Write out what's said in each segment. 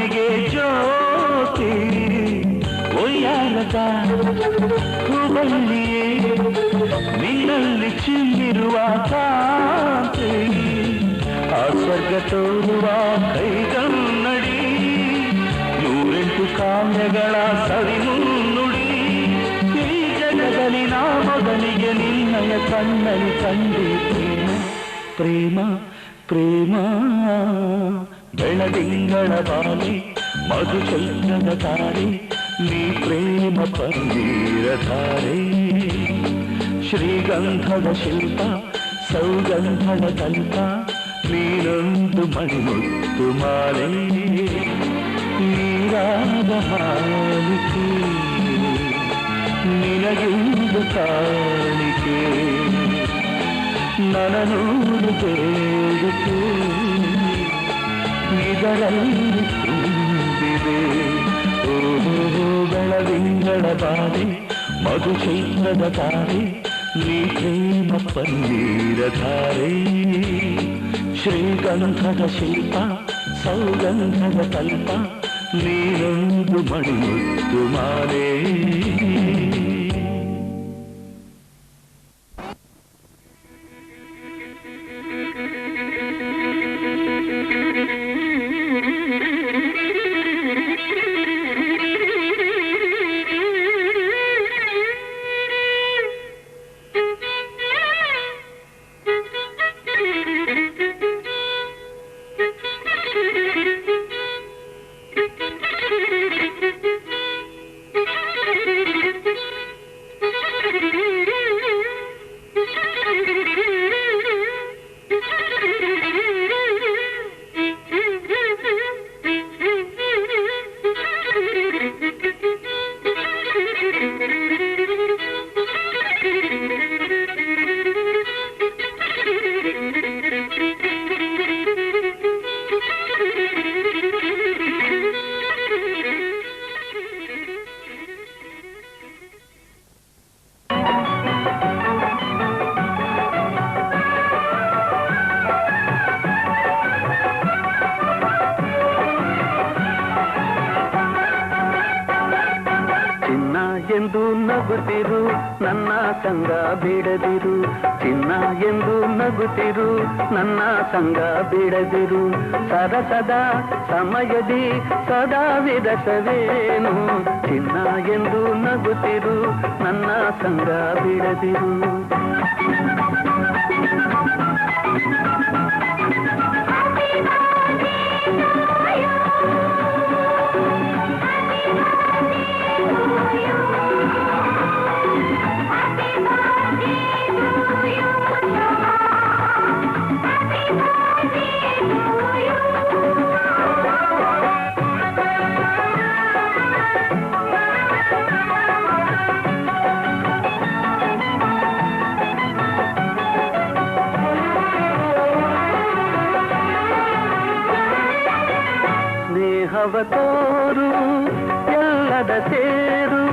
ಕಣ್ಣಿಗೆ ಜ್ಯೋತಿ ಒಯ್ಯಾರದ ಹೂವಲ್ಲಿಯೇ ನಿನ್ನಲ್ಲಿ ಚಿಮ್ಮಿರುವ ಕಾಂತಿ ಆ ಸ್ವರ್ಗ ತೋರುವ ಕೈಗನ್ನಡಿ ನೂರೆಂಟು ಕಾವ್ಯಗಳ ಸವಿ ಮುನ್ನುಡಿ ಈ ಜಗದಲ್ಲಿ ನಾ ಮೊದಲಿಗೆ ನಿನ್ನಯ ಕಣ್ಣಲ್ಲಿ ಕಂಡೆ ಪ್ರೇಮ ಪ್ರೇಮ ಬೆಳದಿಂಗಳ ಬಾಲಿ ಮಧು ಚೈತ್ರದ ತಾರೆ ನೀ ಪ್ರೇಮ ಪನ್ನೀರಧಾರೆ ಶ್ರೀಗಂಧದ ಶಿಲ್ಪ ಸೌಗಂಧದ ಕಲ್ಪ ನೀನೊಂದು ಮಣಿಮುತ್ತು ಮಾಲೆ ನೀರಾದ ಹಾಲಿಕೆ ನಿನಗೆಂದು ಕಾಣಿಕೆ ನನನೂರು ಬೇಡಿಕೆ ಇದರಲ್ಲಿ ತುಂಬಿದೆ ಓಹೋ ಬೆಳದಿಂಗಳ ಬಾಲೆ ಮಧು ಚೈತ್ರದ ತಾರೆ ನೀ ಪ್ರೇಮ ಪನ್ನೀರಧಾರೆ ಶ್ರೀಗಂಧದ ಶಿಲ್ಪ ಸೌಗಂಧದ ಕಲ್ಪ ನೀನೊಂದು ಮಣಿಮುತ್ತು ಮಾಲೆ ಎಂದು ನಗುತ್ತಿರು ನನ್ನ ಸಂಗ ಬಿಡದಿರು ಚಿನ್ನ ಎಂದು ನಗುತ್ತಿರು ನನ್ನ ಸಂಗ ಬಿಡದಿರು ಸರಸದ ಸಮಯದಿ ಸದಾ ವಿರಸವೇನು ಚಿನ್ನ ಎಂದು ನಗುತ್ತಿರು ನನ್ನ ಸಂಗ ಬಿಡದಿರು ಸ್ನೇಹವ ತೋರು ಎಲ್ಲದ ಸೇರು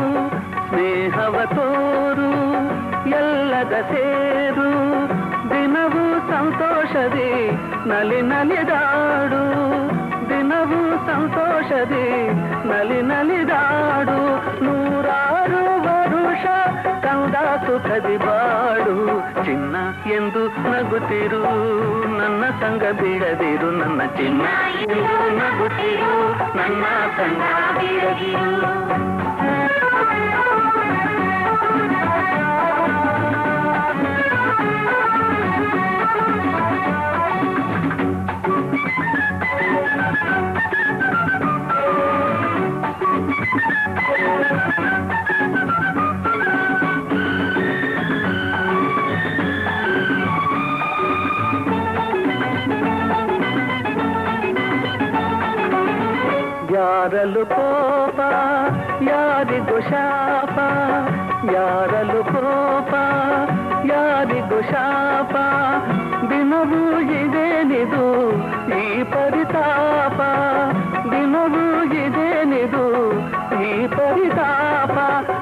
ಸ್ನೇಹವ ತೋರು ಎಲ್ಲದ ಸೇರು ದಿನವೂ ಸಂತೋಷದಿ ನಲಿ ನಲಿದಾಡು ದಿನವೂ ಸಂತೋಷದಿ ನಲಿ ನಲಿದಾಡು ನೂರಾರು ವರುಷ ಕಂದ ಸುಖದಿ ಬಾಡು ಚಿನ್ನ ಎಂದು ನಗುತ್ತಿರು ನನ್ನ ಸಂಗ ಬಿಡದಿರು ನನ್ನ ಚಿನ್ನ ಎಂದು ನಗುತ್ತಿರು ನನ್ನ ಸಂಗ ಬಿಡದಿರು ಯಾರಲು ಕೋಪ ಯಾರಿಗೂ ಶಾಪ ಯಾರಲು ಕೋಪ ಯಾರಿಗೂ ಶಾಪ ದಿನವೂ ಇದೇನಿದು ಈ ಪರಿತಾಪ ದಿನವೂ ಇದೇನಿದು ಈ ಪರಿತಾಪ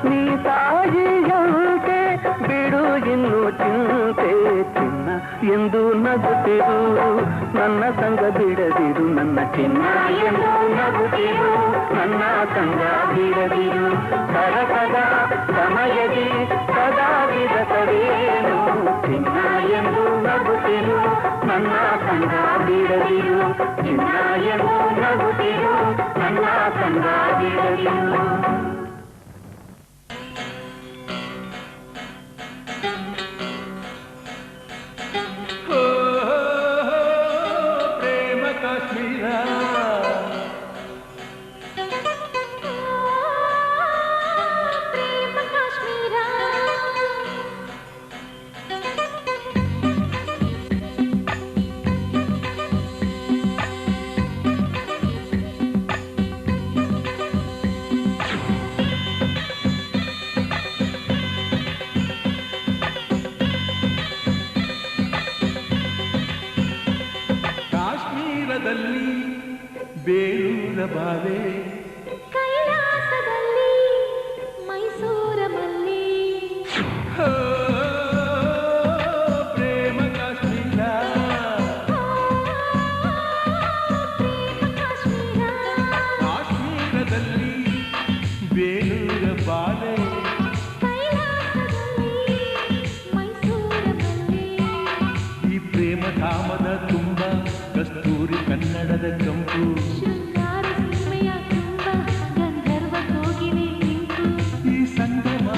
ನೀ ತಾಯಿಯಂತೆ ಬಿಡು ಇನ್ನು ಚಿಂತೆ ಚಿನ್ನ ಎಂದು ನಗುತ್ತಿರು, ನನ್ನ ಸಂಗ ಬಿಡದಿರು, ನನ್ನ ಚಿನ್ನ ಎಂದು ನಗುತ್ತಿರು, ನನ್ನ ಸಂಗ ಬಿಡದಿರು. ಸರಸದ ಸಮಯದಿ ಸದಾ ವಿರಸವೇನು, ಚಿನ್ನ ಎಂದು ನಗುತ್ತಿರು, ನನ್ನ ಸಂಗ ಬಿಡದಿರು, ಚಿನ್ನ ಎಂದು ನಗುತ್ತಿರು, ನನ್ನ ಸಂಗ ಬಿಡದಿರು. ಬೇಲೂರ ಬಾಲೆ, ಕೈಲಾಸದಲ್ಲಿ ಮೈಸೂರ ಮಲ್ಲಿ, ಪ್ರೇಮ ಕಾಶ್ಮೀರ, ಕಾಶ್ಮೀರದಲ್ಲಿ ಬೇಲೂರ ಬಾಲೆ, ಕೈಲಾಸದಲ್ಲಿ ಮೈಸೂರ ಮಲ್ಲಿ. ಈ ಪ್ರೇಮ ಧಾಮದ ತುಂಬ ಕಸ್ತೂರಿ ಕನ್ನಡದ ಕಂಪು, ಶೃಂಗಾರ ಸೀಮೆಯ ತುಂಬ ಗಂಧರ್ವ ಕೋಗಿಲೆ ನಿಂತು, ಈ ಸಂಗಮ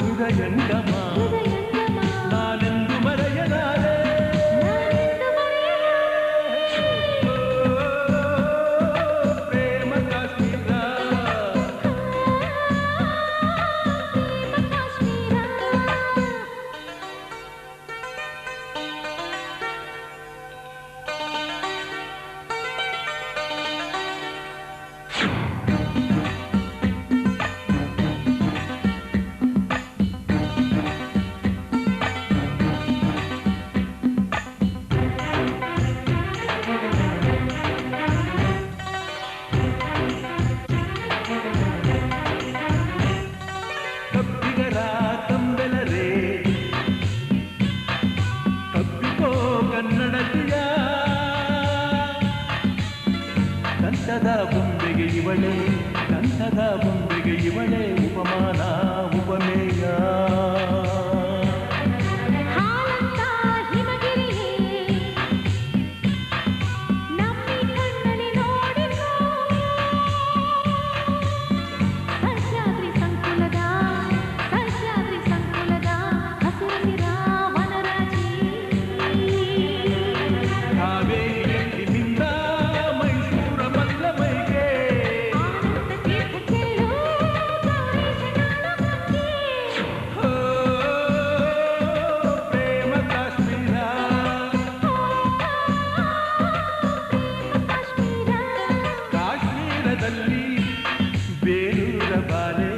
ಹೃದಯಂಗಮ ನಾನೆಂದು ಮರೆಯಲಾರೆ. ಪ್ರೇಮ ಕಾಶ್ಮೀರ, ಕಬ್ಬಿಗರ ಕಂಬೆಲರೆ ಕಬ್ಬಿಕೋ ಕನ್ನಡತಿಯ, ಕಂಠದ ಬೊಂಬೆಗೆ ಇವಳೆ, ಕಂಠದ ಬೊಂಬೆಗೆ ಇವಳೆ ಉಪಮಾನ ಉಪಮೇಯ. ಹಾಲಂತ ಹಿಮಗಿರಿಯೇ ನಮ್ಮಿ ಕಣ್ಣಲ್ಲಿ ನೋಡಿರೋ, ಸಹ್ಯಾದ್ರಿ ಸಂಕುಲದ ಹಸಿರಿನ ವನರಾಜಿ. ಕಾವೇರಿಯಿಂದ ಮೈಸೂರ ಮಲ್ಲಮೈಗೆ, ಆನಂದ ತೀರ್ಥ ಚೆಲ್ಲೋ ಗೌರೀಶನಾಳ ಮಂಗೆ. ಪ್ರೇಮ ಕಾಶ್ಮೀರ, ಕಾಶ್ಮೀರದಲ್ಲಿ ಬೇಲೂರ ಬಾಲೆ,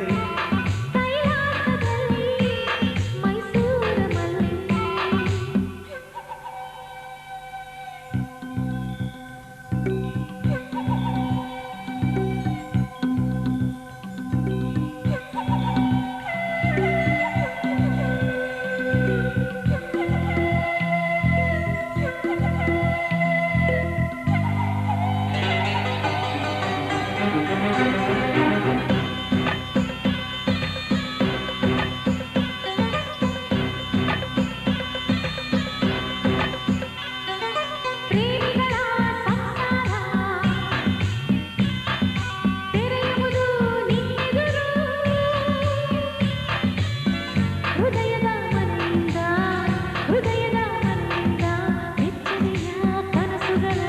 ಕೈಲಾಸದಲ್ಲಿ ಮೈಸೂರ ಮಲ್ಲಿ. ಪ್ರೇಮಿಗಳ ಸಂಸಾರ ತೆರೆಯುವುದು ನಿನ್ನೆದುರು, ಹೃದಯದ ಮನೆಯಿಂದ ಬಿಚ್ಚನೆಯ ಕನಸುಗಳ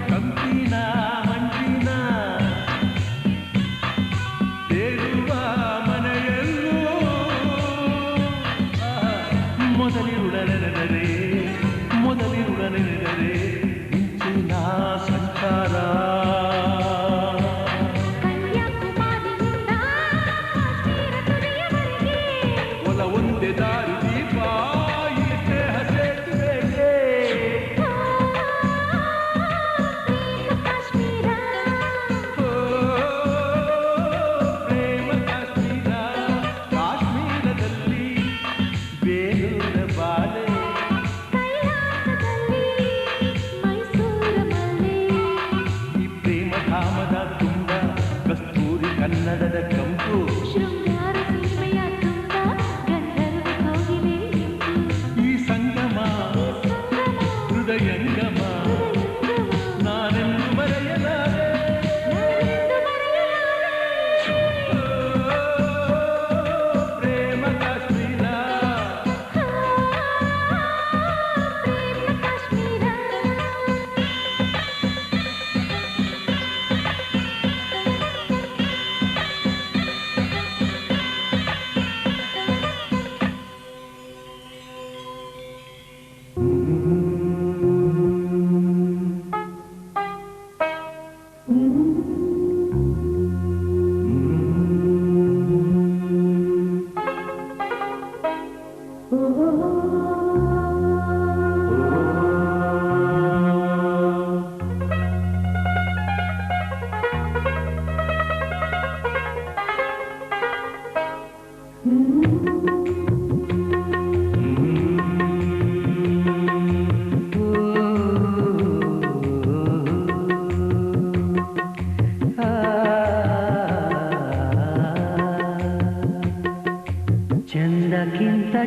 ಕಂಪಿನ ಮಂಜಿನ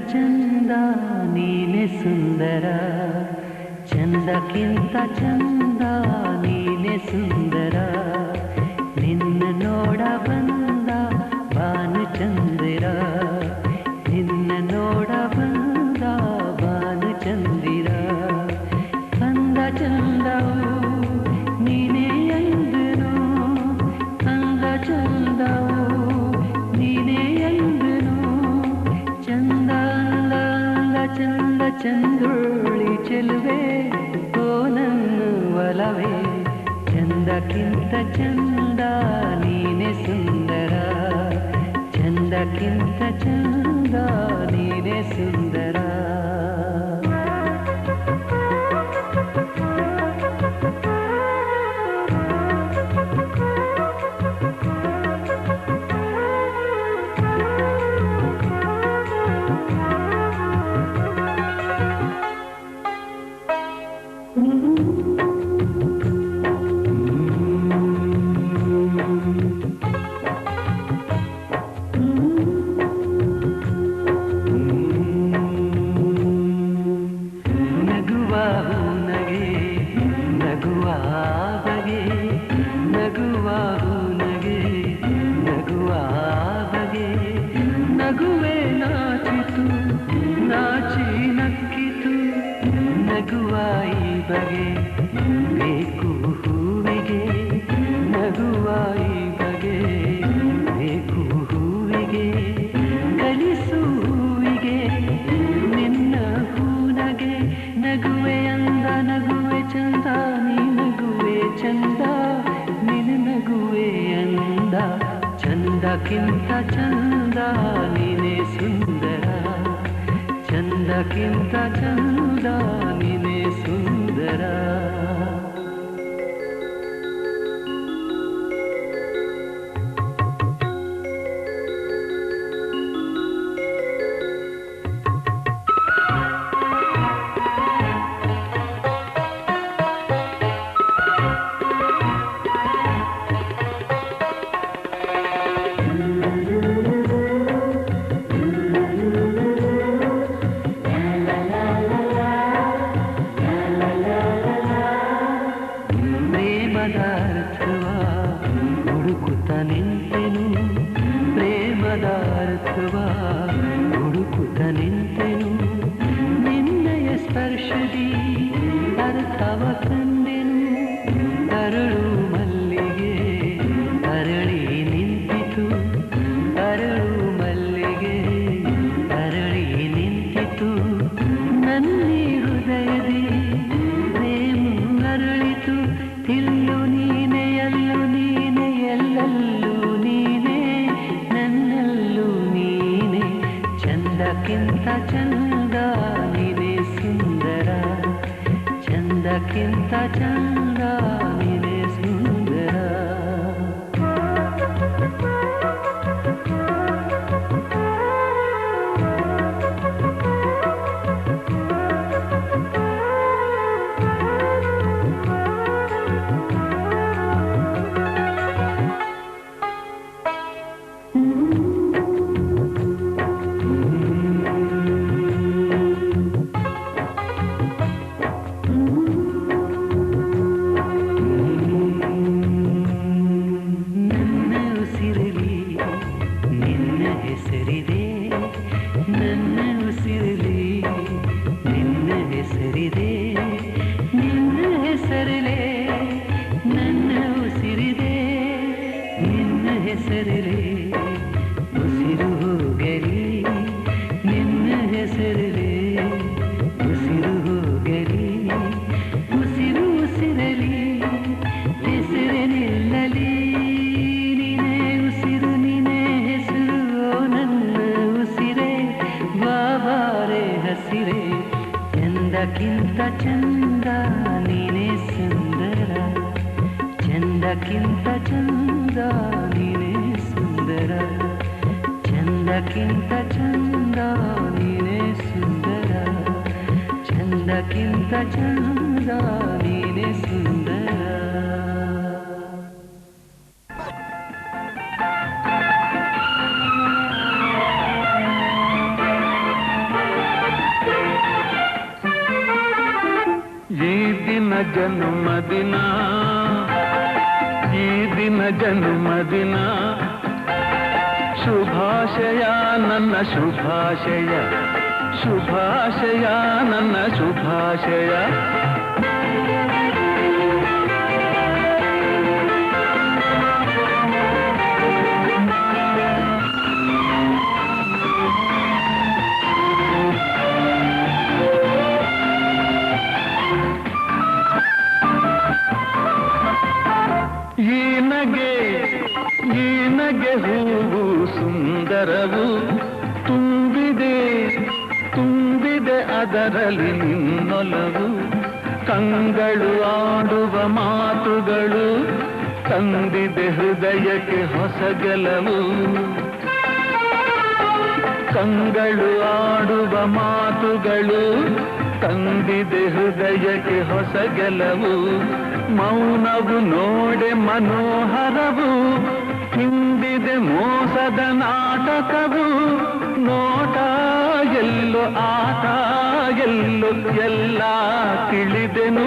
ಚಂದ ನೀನೆ ಸುಂದರ ಚಂದಕ್ಕಿಂತ ಚಂದ ನೀನೆ ಸುಂದರ ನಿನ್ನ ನೋಡ ಬಂದ ಭಾನುಚಂದಿರ ನಿನ್ನ ನೋಡ ಬಂದ ಭಾನುಚಂದಿರ ಅಂದ ಚಂದವು ನೀನೇ ಎಂದನು ಅಂದ ಚಂದವು ನೀನೇ ಎಂದನು ಚಂದ ಅಂದ ಚಂದ ಚಂದ್ರುಳಿ ಚೆಲುವೆ ಓ ನನ್ನ ಒಲವೇ ಚಂದಕ್ಕಿಂತ ಚಂದ ನೀನೆ ಸುಂದರ ಚಂದಕ್ಕಿಂತ ಚಂದ ನೀನೆ ಸುಂದರ ನಗುವಾಯಿ ಬಗೆ ಬೇಕು ಹೂವಿಗೆ ನಗುವಾಯಿ ಬಗೆ ಬೇಕು ಹೂವಿಗೆ ಕಲಿಸು ಹೂವಿಗೆ ನಿನ್ನ ಹೂನಗೆ ನಗುವೆ ಅಂದ ನಗುವೆ ಚಂದ ನೀ ನಗುವೆ ಚಂದ ನಿನ್ನ ನಗುವೆ ಅಂದ ಚಂದಕ್ಕಿಂತ ಚಂದ ನೀನೆ ಸುಂದರ ಚಂದಕ್ಕಿಂತ ಚಂದ ನೀನೆ ಸುಂದರ ಹುಡುಕುತ್ತ ನಿಂತೆನು ನಿನ್ನಯ ಸ್ಪರ್ಶದಿ ಅರ್ಥವ ಕಂಡೆನು ಅರಳು ಮಲ್ಲಿಗೆ ಅರಳಿ ನಿಂತಿತು ಅರಳು ಮಲ್ಲಿಗೆ ಅರಳಿ ನಿಂತಿತು ನನ್ನಿ ಹೃದಯದಿ ಪ್ರೇಮ ಅರಳಿತು ಇಲ್ಲು ನೀನೆ ಎಲ್ಲೂ ನೀನೆ ಎಲ್ಲಲ್ಲೂ ನೀನೆ ನನ್ನಲ್ಲೂ ನೀನೆ ಚಂದಕ್ಕಿಂತ ಚಂದ ನೀನೆ ಸುಂದರ ಚಂದಕ್ಕಿಂತ ಚಂದ ನೀನೆ ಸುಂದರ ಚಂದಕ್ಕಿಂತ ಚಂದ ನೀನೆ ಸುಂದರ ಚಂದಕ್ಕಿಂತ ಚಂದ ನೀನೆ ಸುಂದರ ಚಂದಕ್ಕಿಂತ ಚಂದ ನೀನೆ ಸುಂದರ ಚಂದಕ್ಕಿಂತ ಚಂದ ನೀನೆ ಸುಂದರ ಜನುಮದಿನ ಈ ದಿನ ಜನುಮದಿನ ಶುಭಾಶಯ ನನ್ನ ಶುಭಾಶಯ ಶುಭಾಶಯ ನನ್ನ ಶುಭಾಶಯ ಈ ನಗೆ ಹೂವು ಸುಂದರವು ತುಂಬಿದೆ ಅದರಲ್ಲಿ ನಿನ್ನೊಲವು ಕಂಗಳು ಆಡುವ ಮಾತುಗಳು ತಂದಿದೆ ಹೃದಯಕ್ಕೆ ಹೊಸ ಗೆಲುವು ಕಂಗಳು ಆಡುವ ಮಾತುಗಳು ತಂದಿದೆ ಹೃದಯಕ್ಕೆ ಹೊಸ ಗೆಲುವು ಮೌನವು ನೋಡೆ ಮನೋಹರವು ಹಿಂದಿದೆ ಮೋಸದ ನಾಟಕವು ನೋಟ ಎಲ್ಲೋ ಆಟ ಎಲ್ಲೋ ಎಲ್ಲ ತಿಳಿದೆನು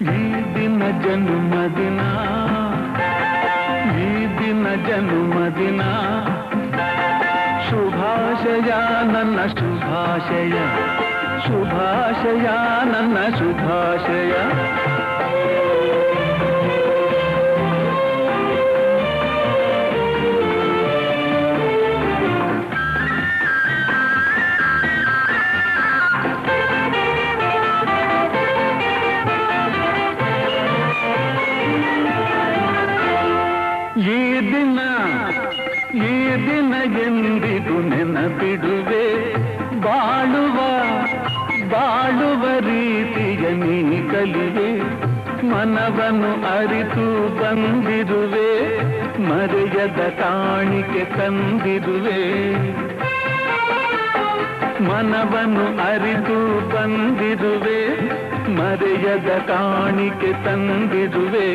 ಈ ದಿನ ಜನುಮದಿನ ಈ ದಿನ ಜನುಮದಿನ ಶುಭಾಶಯ ನನ್ನ ಶುಭಾಶಯ ಶುಭಾಶಯ ನನ್ನ ಶುಭಾಶಯ ಈ ದಿನ ಎಂದಿಗೂ ನೆನಪಿಡುವೆ ಬಾಳುವ ರೀತಿಯ ನೀ ಕಲಿವೆ ಮನವನ್ನು ಅರಿತು ಬಂದಿರುವೆ ಮರೆಯದ ಕಾಣಿಕೆ ತಂದಿರುವೆ ಮನವನ್ನು ಅರಿತು ಬಂದಿರುವೆ ಮರೆಯದ ಕಾಣಿಕೆ ತಂದಿರುವೆ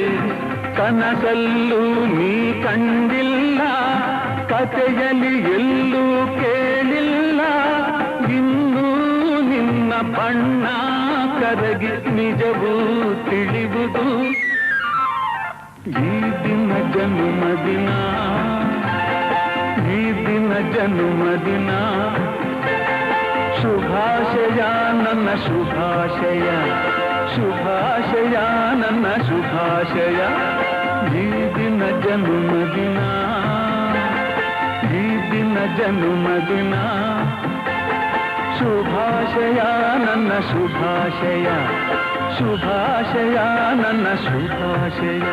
ಕನಸಲ್ಲೂ ನೀ ಕಂಡಿಲ್ಲ ಕಥೆಯಲ್ಲಿ ಎಲ್ಲೂ ಕೇಳಿಲ್ಲ ಇನ್ನೂ ನಿನ್ನ ಬಣ್ಣ ಕರಗಿ ನಿಜವೂ ತಿಳಿಯುವುದು ಈ ದಿನ ಜನುಮದಿನ ಈ ದಿನ ಜನುಮದಿನ ಶುಭಾಶಯ ನನ್ನ ಶುಭಾಶಯ ಶುಭಾಶಯ ನನ್ನ ಶುಭಾಶಯ ಈ ದಿನ ಜನುಮದಿನ ಈ ದಿನ ಜನುಮದಿನ ಶುಭಾಶಯ ನನ್ನ ಶುಭಾಶಯ ಶುಭಾಶಯ ನನ್ನ ಶುಭಾಶಯ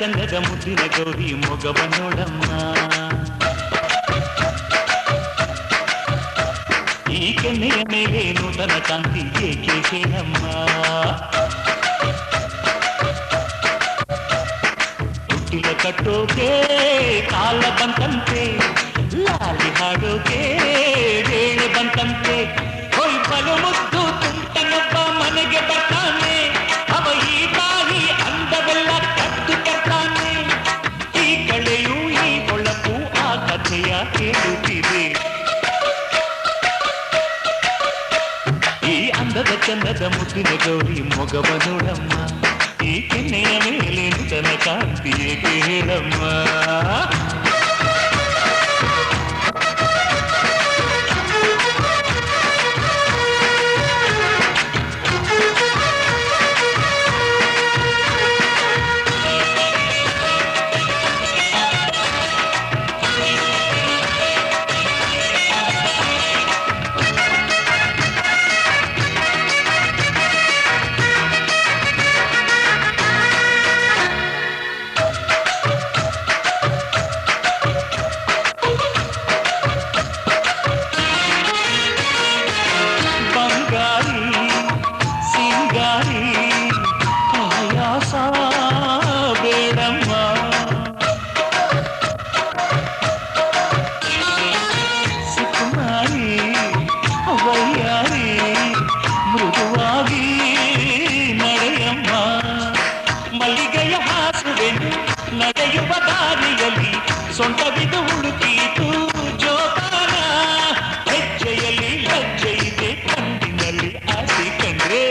ಚಂದದ ಮುದ್ದಿನ ಗೌರಿ ಮೊಗವ ನೋಡಮ್ಮ. ಈ ಕೆನ್ನೆಯ ಮೇಲೆ ನೂತನ ಕಾಂತಿ ಏಕೆ ಹೇಳಮ್ಮ. ಹುಟ್ಟಿಲ ಕಟ್ಟೋಕೆ ಕಾಲ ಬಂತಂತೆ, ಲಾಲಿ ಹಾಡೋಕೆ ವೇಳೆ ಬಂತಂತೆ. ಬಲು ಮುದ್ದು ತುಂಟನೊಬ್ಬ ಮನೆಗೆ ಬರ್ತಾನೆ, ಅವ ಈ ತಾಯಿ ಅಂದವೆಲ್ಲ ಕದ್ದು ತರ್ತಾನೆ. ಈ ಕಳೆಯು ಈ ಹೊಳಪು ಆ ಕಥೆಯ ಕೇಳುತ್ತಿದೆ. ಈ ಅಂದದ ಚಂದದ ಮುದ್ದಿನ ಗೌರಿ ಮೊಗವ ನೋಡಮ್ಮ. ಈ ಕೆನ್ನೆಯ ಮೇಲೆ ನೂತನ ಕಾಂತಿ ಏಕೆ ಹೇಳಮ್ಮ. ನಡೆಯುವ ದಾರಿಯಲ್ಲಿ ಸೊಂಟವಿದು ಹುಡುಕೀತು ಜೋಪಾನ. ಹೆಜ್ಜೆಯಲ್ಲಿ ಲಜ್ಜೆ ಇದೆ, ಕಣ್ಣಿನಲ್ಲಿ ಆಸೆ ಕಂಡ್ರೆ.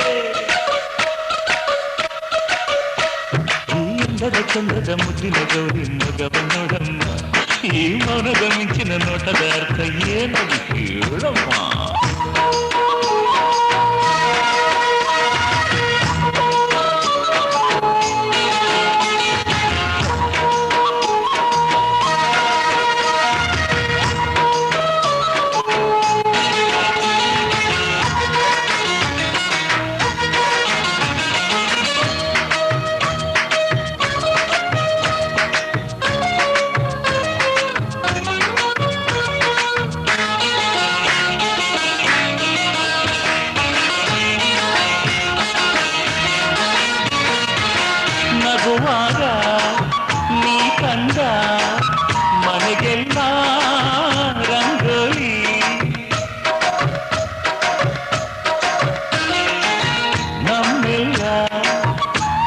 ಈ ಅಂದದ ಚಂದದ ಮುದ್ದಿನ ಗೌರಿ ಮೊಗವ ನೋಡಮ್ಮ. ಈ ಮೌನದ ಮಿಂಚಿನ ನೋಟದ ಅರ್ಥ ಏನದು ಹೇಳಮ್ಮ. ನಗುವಾಗ ನೀ ಕಂಡ ಮನೆಗೆಲ್ಲ ರಂಗೋಲಿ, ನಮ್ಮೆಲ್ಲ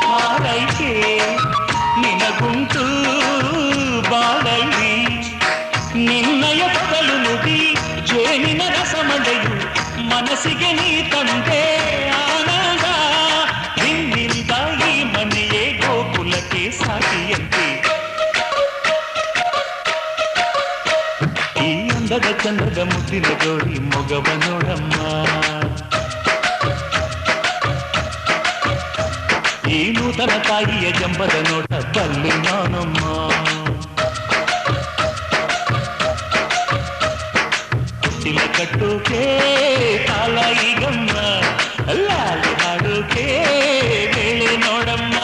ಹಾರೈಕೆ ನಿನಗುಂಟು ಬಾಳಲ್ಲಿ. ನಿನ್ನಯ ಬದಲು ನುಡಿ ಜೇನಿನ ರಸಮಳೆಯು ಮನಸ್ಸಿಗೆ ನೀ ತಂದೆ ಆನಂದ. ನಿನ್ನಿಂದ ಈ ಮನೆಯೇ ಗೋಕುಲಕ್ಕೆ ಸಾಕಿಯಂತೆ. ಈ ಅಂದದ ಚಂದದ ಮುದ್ದಿನ ಗೌರಿ ಮೊಗವ ನೋಡಮ್ಮ. ಈ ನೂತನ ತಾಯಿಯ ಜಂಬದ ನೋಟ ಬಲ್ಲೆ ನಾನಮ್ಮ. ಹುಟ್ಟಿಲ ಕಟ್ಟೋಕೆ ಕಾಲ ಈಗಮ್ಮ, ಲಾಲಿ ಹಾಡೋಕೆ ವೇಳೆ ನೋಡಮ್ಮ.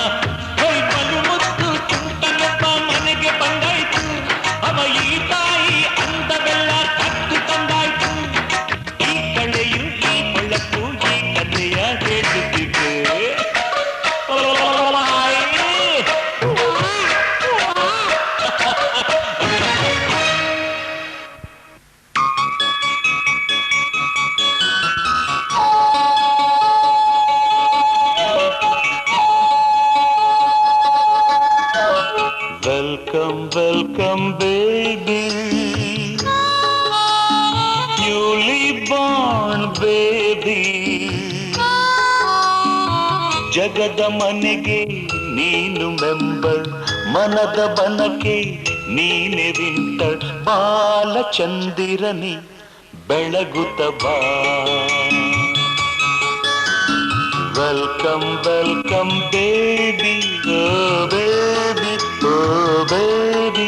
ಬಲು ಮುದ್ದು ತುಂಟನೊಬ್ಬ ಮನೆಗೆ ಬಂದಾಯ್ತು, ಅವ ಈ ತಾಯಿ ಅಂದವೆಲ್ಲ ಕದ್ದು ತಂದಾಯ್ತು. ಈ ಕಳೆಯು ಈ ಹೊಳಪು ಈ ಕಥೆಯ ಹೇಳುತ್ತಿದೆ. Welcome, welcome baby, newly born baby. ಜಗದ ಮನೆಗೆ ನೀನು ಮೆಂಬರ್, ಮನದ ಬನಕೆ ನೀನೆ ವಿಂಟರ್. ಬಾಲಚಂದಿರನಿ ಬೆಳಗುತ್ತ ಬಾ. Welcome welcome baby, oh baby, oh baby.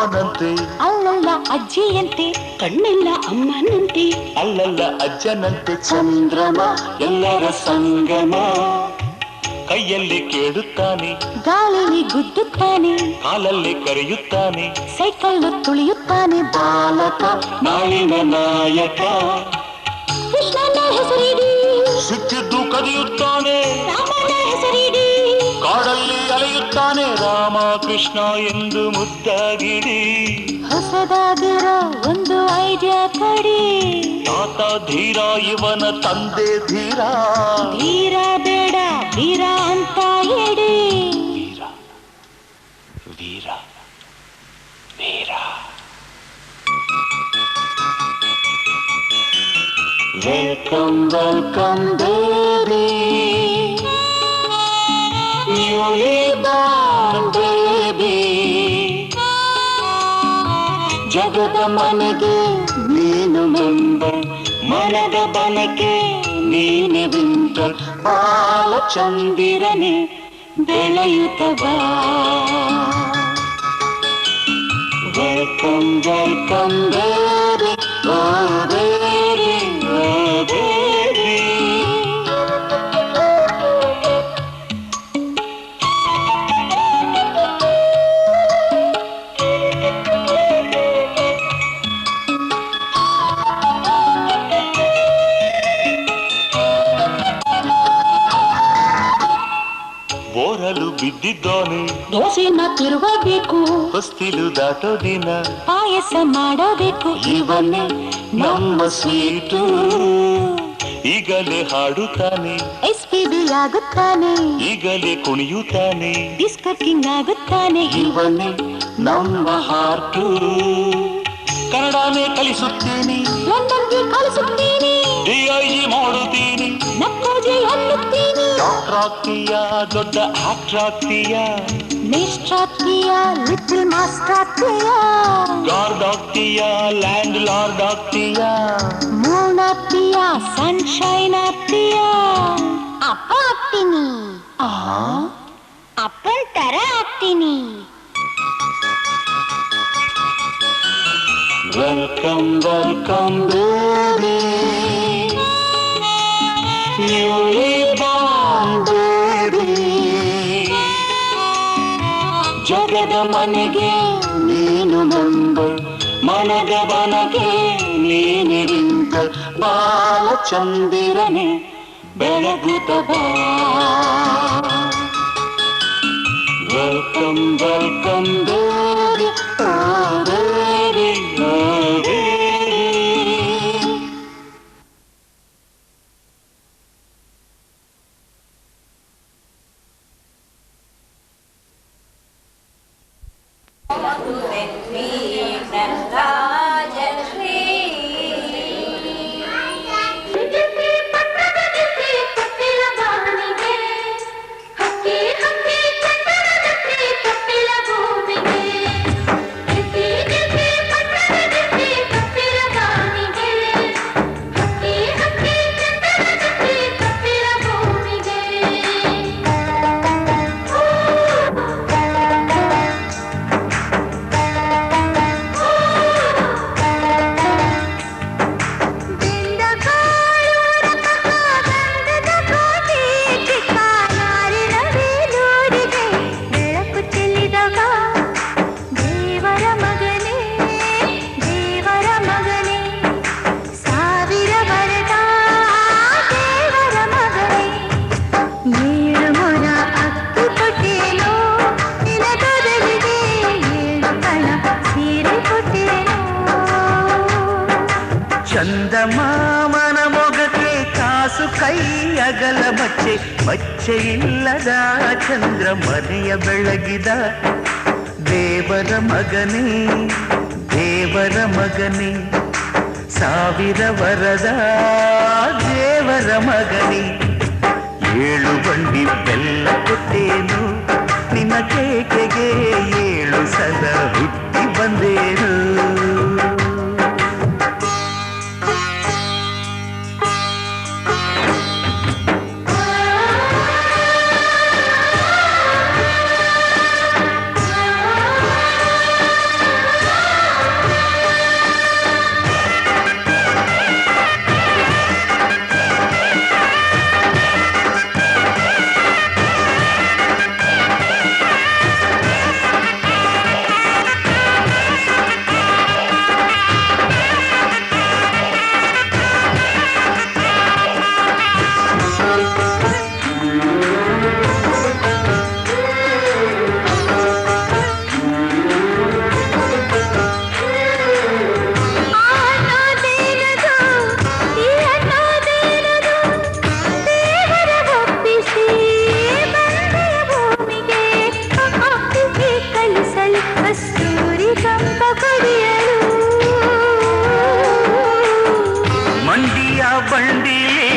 ಮಾವನಂತೆ ಅಲ್ಲಲ್ಲ ಅಜ್ಜಿಯಂತೆ ಕಣ್ಣಿಲ್ಲ ಅಮ್ಮನಂತೆ ಅಲ್ಲಲ್ಲ ಅಜ್ಜನಂತೆ ಚಂದ್ರಮ ಎಲ್ಲರ ಸಂಗಮ ಕೈಯಲ್ಲಿ ಕೇಳುತ್ತಾನೆ ಗಾಳಿಲಿ ಗುದ್ದುತ್ತಾನೆ ಕಾಲಲ್ಲಿ ಕರೆಯುತ್ತಾನೆ ಸೈಕಲ್ಲು ತುಳಿಯುತ್ತಾನೆ ಬಾಲಕ ನಾಳಿನ ನಾಯಕ ಕೃಷ್ಣನ ಹೆಸರಿಡಿ ಸಿಕ್ಕಿದ್ದು ಕದಿಯುತ್ತಾನೆ ರಾಮನ ಹೆಸರಿಡಿ ಕಾಡಲ್ಲಿ ಅಲೆಯುತ್ತಾನೆ ರಾಮ ಕೃಷ್ಣ ಎಂದು ಮುದ್ದಾಗಿಡಿ ಹೊಸದಾಗಿರೋ ಒಂದು ಐಡಿಯಾ ಕೊಡಿ ತಾತ ಧೀರ ಇವನ ತಂದೆ ಧೀರ ಧೀರ ಬೇಡ ಧೀರ ಅಂತ ಹೇಳಿ ವೀರ ವೀರ welcome welcome baby newly born baby ಜಗದ ಮನೆಗೆ ನೀನು ಮೆಂಬರ್ ಮನದ ಬನಕೆ ನೀನೆ ವಿಂಟರ್ ಬಾಲಚಂದಿರನೆ ಬೆಳೆಯುತ್ತ ಬಾ welcome welcome baby oh baby oh baby ಬೋರಲು ಬಿದ್ದಿದ್ದಾನೆ ದೋಸೆನ ತಿರುವಬೇಕು ಹೊಸ್ತಿಲು ದಾಟೋ ದಿನ ಪಾಯಸ ಮಾಡಬೇಕು ಇವನೇ ನಮ್ಮ ಸ್ವೀಟು ಈಗಲೇ ಹಾಡುತ್ತಾನೆ SPB ಆಗುತ್ತಾನೆ ಈಗಲೇ ಕುಣಿಯುತ್ತಾನೆ ಡಿಸ್ಕೋ ಕಿಂಗ್ ಆಗುತ್ತಾನೆ ಇವನೇ ನಮ್ಮ ಹಾರ್ಟು ಕನ್ನಡನೇ ಕಲಿಸುತ್ತೇನೆ ಲಂಡನ್ಗೆ ಕಳಿಸುತ್ತೀನಿ DIG ಮಾಡುತ್ತೀನಿ ನಕ್ಕೋಜೆ ಅನ್ನುತ್ತೀನಿ ಡಾಕ್ಟರ್ ಆಗ್ತೀಯಾ ದೊಡ್ಡ ಆಕ್ಟರ್ ಆಗ್ತೀಯಾ ಮೇಸ್ಟ್ರ್ ಆಗ್ತೀಯಾ ಲಿಟಲ್ ಮಾಸ್ಟರ್ ಆಗ್ತೀಯಾ ಗಾರ್ಡ್ ಆಗ್ತೀಯಾ ಲ್ಯಾಂಡ್ ಲಾರ್ಡ್ ಆಗ್ತೀಯಾ ಮೂನ್ ಆಗ್ತೀಯಾ ಸನ್ಶೈನ್ ಆಗ್ತೀಯಾ ಅಪ್ಪ ಆಗ್ತೀನಿ ಅಪ್ಪನ ತರ ಆಗ್ತೀನಿ welcome welcome baby newly born baby ಜಗದ ಮನೆಗೆ ನೀನು ಮೆಂಬರ್ ಮನದ ಬನಗೆ ನೀನೆ ವಿಂಟರ್ ಬಾಲಚಂದಿರನೆ ಬೆಳಗುತ್ತ ಬಾ welcome welcome baby oh baby oh baby ಚಂದಮಾಮನ ಮೊಗಕ್ಕೆ ಕಾಸು ಕೈ ಅಗಲ ಮಚ್ಚೆ ಇಲ್ಲದ ಚಂದ್ರ ಮನೆಯ ಬೆಳಗಿದ ದೇವರ ಮಗನೇ ಸಾವಿರ ವರದ ದೇವರ ಮಗನೇ ಏಳು ಬಂಡಿ ಬೆಲ್ಲ ಕೊಟ್ಟೇನು ನಿನ್ನ ಕೇಕೆಗೆ ಏಳು ಸಲ ಹುಟ್ಟಿ ಬಂದೇನು ದಂಡಿಲಿ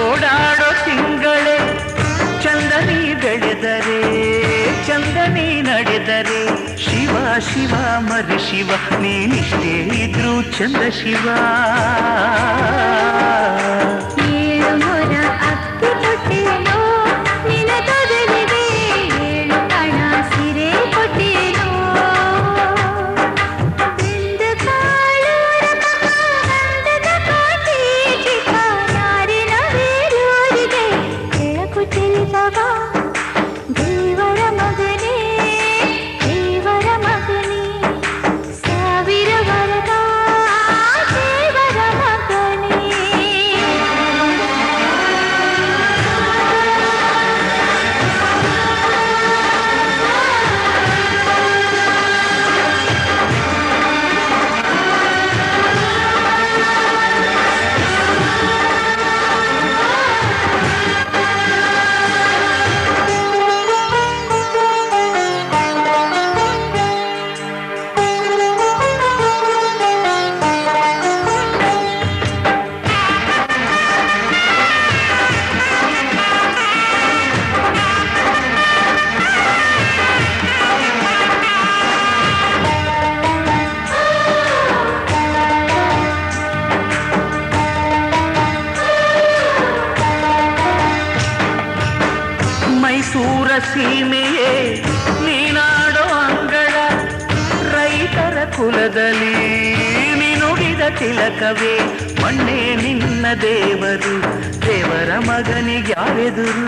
ಓಡಾಡೋ ತಿಂಗಳೇ ಚಂದನಿ ಬೆಳೆದರೆ ಚಂದನಿ ನಡೆದರೆ ಶಿವ ಶಿವ ಮರಿ ಶಿವ ನೀನಿಷ್ಟೇ ಇದ್ರು ಚಂದ ಶಿವ ಏಳು ಮೊರ ಅಕ್ಕಿ ಕೊಟ್ಟೇನೋ ನಿನ ತೊದಲಿಗೆ ಏಳು ಕಣ ಸಿರೆ ಕೊಟ್ಟೇನೋ ಬೆಂದ ಕಾಳು ಗಂಧದ ಕಾಟಿ ಚಿಕ್ಕ ನಾರಿನ ಬೇರೂರಿಗೆ ಬೆಳಕು ಚೆಲ್ಲಿದವ ದೇವರ ಮಗನೇ ದೇವರ ಮಗನೇ ಸಾವಿರ ವರದ ದೇವರ ಮಗನೇ ಮೈಸೂರ ಸೀಮೆಯೇ ನೀನಾಡೋ ಅಂಗಳ ರೈತರ ಕುಲದಲ್ಲಿ ನೀನುಡಿದ ತಿಲಕವೇ ಮಣ್ಣೆ ನಿನ್ನ ದೇವರು ದೇವರ ಮಗನಿಗ್ಯಾರೆದುರು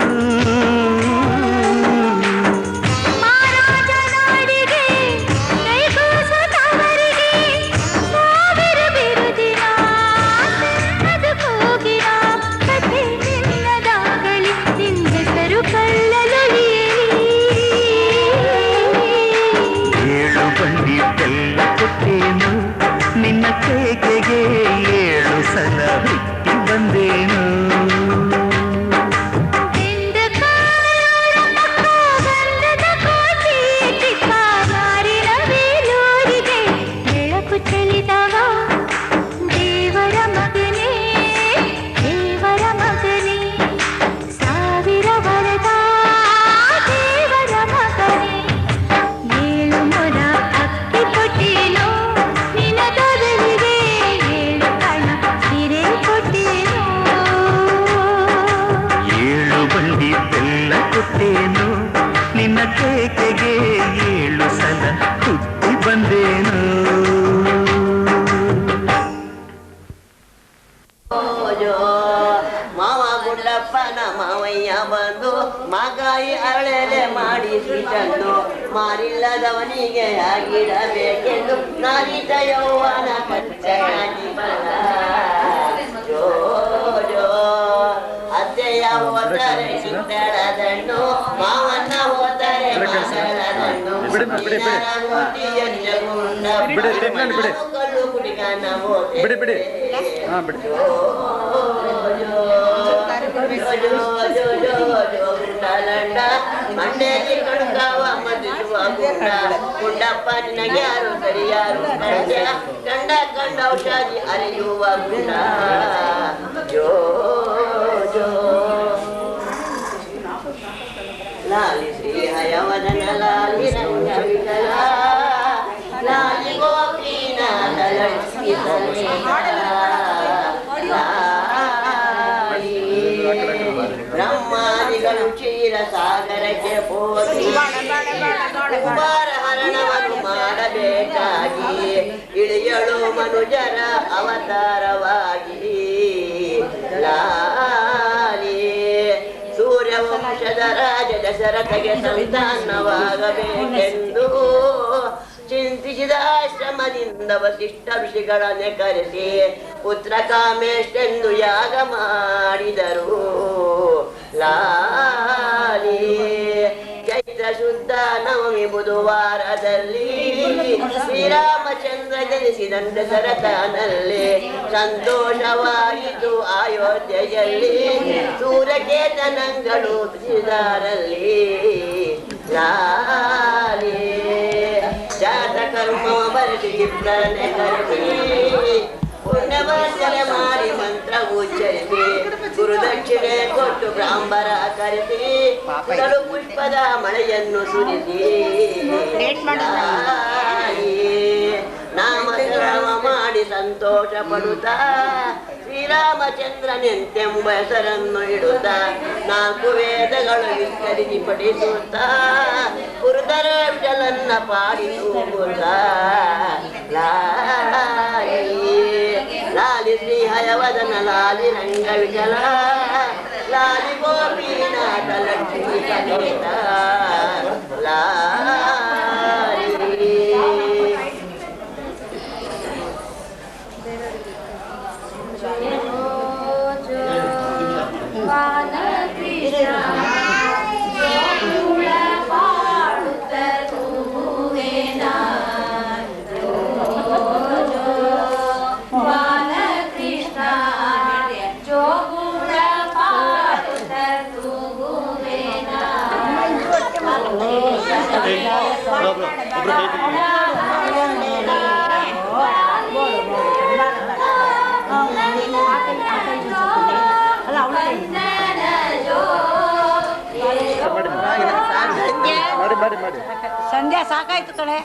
ಮಹಾರಾಜನಾಡಿಗೆ ಕೈಗೂಸುತ್ತವರಿಗೆ ಸಾವಿರ ಬಿರುದಿನ ಅದು ಕೂಗಿನ ಕಥೆ ನಿನ್ನದಾಗಲಿ ನಿನ್ನ ಹೆಸರು ಕಳ್ಳಲೊಲಿ ಏಳು ಬಂಡಿ ಬೆಲ್ಲ ಕೊಟ್ಟೇನು ನಿನ್ನ ಕೇಕೆಗೆ ಏಳು ಸಲ ಹುಟ್ಟಿ ಬಂದೇನು ಬೆಂದ ಕಾಳು ಗಂಧದ ಕೋಟಿ ಚಿಕ್ಕ ನಾರಿನ ಬೇಲೂರಿಗೆ ಬೆಳಕು ಚೆಲ್ಲಿದವ ದೇವರ ಮಗನೇ ದೇವರ ಮಗನೇ ಸಾವಿರ ವರದ ದೇವರ ಮಗನೇ ಏಳು ಮೊರ ಅಕ್ಕಿ ಕೊಟ್ಟೇನೋ ನಿನ ತೊದಲಿಗೆ ಏಳು ಕಣ ಸಿರೆ ಕೊಟ್ಟೇನೋ ಏಳು ಬಂಡಿ ಬೆಲ್ಲ ಕೊಟ್ಟೇನು ನಿನ್ನ ಕೇಕೆಗೆ ಏಳು ಸಲ ಹುಟ್ಟಿ ಬಂದೇನು ಮಾವ ಗುಡ್ಡಪ್ಪನ ಮಾವಯ್ಯ ಬಂದು ಮಗಾಯಿ ಅರಳೆಲೆ ಮಾಡಿಸಿ ತಂದು ಮಾರಿಲ್ಲದವನಿಗೆ ಆಗಿಡಬೇಕೆಂದು ನಾರಿತ ಯೌವನ ಕಚ್ಚಗಾನಿ ಬಲ ಜೋ ಜೋ ಅತ್ತೆಯ ಹೋದರೆ ಕಿತ್ತಳದಣ್ಣು ಮಾವನ್ನ ಹೋದರೆ ಮಗಳದಣ್ಣು ಕಲ್ಲು ಕುಡಿಗಾನ ಹೋದೆ ಮಂಡ್ಯಕ್ಕೆ ಕಣ್ಕಾವ ಮದಿಸುವ ಗುಂಡ ಗುಂಡಪ್ಪ ನಿನಗೆ ಯಾರು ಸರಿಯಾರು ಕಂಡ ಕಂಡ ಔಷಧಿ ಅರಿಯುವ ಗುಂಡ ಜೋ ಜೋ ಲಾಲಿ ಶ್ರೀ ಹಯವದನ ಲಾಲಿ ರಂಗ ವಿಠಲ ಲಾಲಿ ಗೋಪೀನಾಥ ಲಕ್ಷ್ಮೀ ಬ್ರಹ್ಮಾದಿಗಳು ಕ್ಷೀರ ಸಾಗರಕ್ಕೆ ಹೋಗಿ ಕುಮಾರ ಹರಣವನ್ನು ಮಾಡಬೇಕಾಗಿ ಇಳಿಯಳು ಮನುಜರ ಅವತಾರವಾಗಿ ಲಾಲಿ ಸೂರ್ಯವಂಶದ ರಾಜ ದಶರಥಗೆ ಸಂತಾನವಾಗಬೇಕೆಂದು ಚಿಂತಿಸಿದ ಆಶ್ರಮದಿಂದ ವಸಿಷ್ಠ ಋಷಿಗಳನ್ನೇ ಕರೆಸಿ ಪುತ್ರ ಕಾಮೇಷ್ಟೆಂದು ಯಾಗ ಮಾಡಿದರು ಲಾಲಿ ಚೈತ್ರ ಶುದ್ಧ ನವಮಿ ಬುಧವಾರದಲ್ಲಿ ಶ್ರೀರಾಮಚಂದ್ರ ಜನಿಸಿದಂತ ದಶರಥನಲ್ಲಿ ಸಂತೋಷವಾಯಿತು ಅಯೋಧ್ಯೆಯಲ್ಲಿ ಸೂರ್ಯಕೇತನಗಳು ಶ್ರೀದಾರಲ್ಲಿ ಲಾಲಿ ಜಾತ ಕರ್ಮ ಬರೆಸಿ ಚಿತ್ರನೆ ಕರೆಸಿ ಪುಣ್ಯವಾಚನೆ ಮಾಡಿ ಮಂತ್ರ ಉಚ್ಚರಿಸಿ ಗುರುದಕ್ಷಿಣೆ ಕೊಟ್ಟು ಬ್ರಾಹ್ಮರ ಕರೆಸಿ ಕಡು ಪುಷ್ಪದ ಮಳೆಯನ್ನು ಸುರಿಸಿ ನಾಮಕರಣ ಮಾಡಿ ಸಂತೋಷ ಪಡುತ್ತಾ ಶ್ರೀರಾಮಚಂದ್ರನೆಂತೆಂಬ ಹೆಸರನ್ನು ಇಡುತ್ತ 4 ವೇದಗಳು ವಿಸ್ತರಿಸಿ ಪಡಿಸುತ್ತಾ ಪುರದರ ವಿಠಲನ್ನ ಪಾಡಿಸುತ್ತ ಲಾಲಿ ಶ್ರೀ ಹಯವದನ ಲಾಲಿ ರಂಗ ವಿಠಲ ಲಾಲಿ ಗೋಪೀನಾಥ ಲಕ್ಷ್ಮೀ ಸಮೇತ ಲಾಲಿ ಸಂಧ್ಯಾ ಸಾಕಾಯ್ತು ಕಡೆ